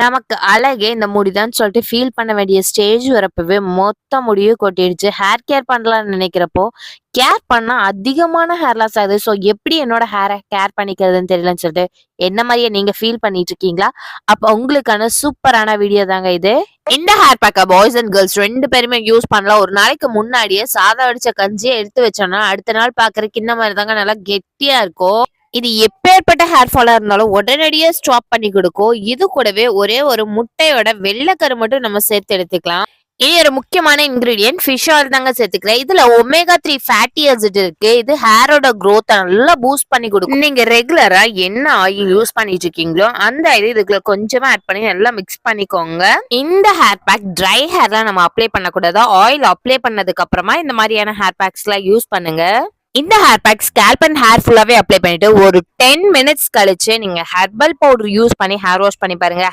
நமக்கு அழகே இந்த முடிதான்னு சொல்லிட்டு ஃபீல் பண்ண வேண்டிய ஸ்டேஜ் வரப்பவே மொத்த முடியும் கொட்டிடுச்சு. ஹேர் கேர் பண்ணலாம்னு நினைக்கிறப்போ, கேர் பண்ணா அதிகமான ஹேர் லாஸ் ஆகுது. ஸோ எப்படி என்னோட ஹேரை கேர் பண்ணிக்கிறதுன்னு தெரியலன்னு சொல்லிட்டு, என்ன மாரியே நீங்க ஃபீல் பண்ணிட்டு இருக்கீங்களா? அப்ப உங்களுக்கான சூப்பரான வீடியோ தாங்க இது. இந்த ஹேர் பேக்க பாய்ஸ் அண்ட் கேர்ள்ஸ் 2 பேருமே யூஸ் பண்ணலாம். ஒரு நாளைக்கு முன்னாடியே சாதம் வடிச்ச கஞ்சிய எடுத்து வச்சோம்னா, அடுத்த நாள் பார்க்கறதுக்கு இந்த மாரி தாங்க நல்லா கெட்டியா இருக்கும். இது எப்பேற்பட்ட ஹேர் ஃபாலா இருந்தாலும் உடனடியா ஸ்டாப் பண்ணி கொடுக்கும். இது கூடவே ஒரே ஒரு முட்டையோட வெள்ளைக்கரு மட்டும் நம்ம சேர்த்து எடுத்துக்கலாம். இனி ஒரு முக்கியமான இன்கிரீடியன்ட் ஃபிஷ் ஆயில் தாங்க சேர்த்துக்கிறேன். இதுல ஒமேகா 3 ஃபேட்டி ஆசிட் இருக்கு. இது ஹேரோட growth நல்லா பூஸ்ட் பண்ணி கொடுக்கும். நீங்க ரெகுலரா என்ன ஆயில் யூஸ் பண்ணிட்டு இருக்கீங்களோ அந்த ஆயில் இதுக்குள்ள கொஞ்சமா ஆட் பண்ணி நல்லா மிக்ஸ் பண்ணிக்கோங்க. இந்த ஹேர் பேக் ட்ரை ஹேர்லாம் நம்ம அப்ளை பண்ணக்கூடாது. ஆயில் அப்ளை பண்ணதுக்கு அப்புறமா இந்த மாதிரியான ஹேர் பேக்ஸ் எல்லாம் யூஸ் பண்ணுங்க. இந்த hair pack scalp and hair ஃபுல்லாவே அப்ளை பண்ணிட்டு ஒரு 10 மினிட்ஸ் கழிச்சு நீங்க ஹெர்பல் பவுடர் யூஸ் பண்ணி ஹேர் வாஷ் பண்ணி பாருங்க.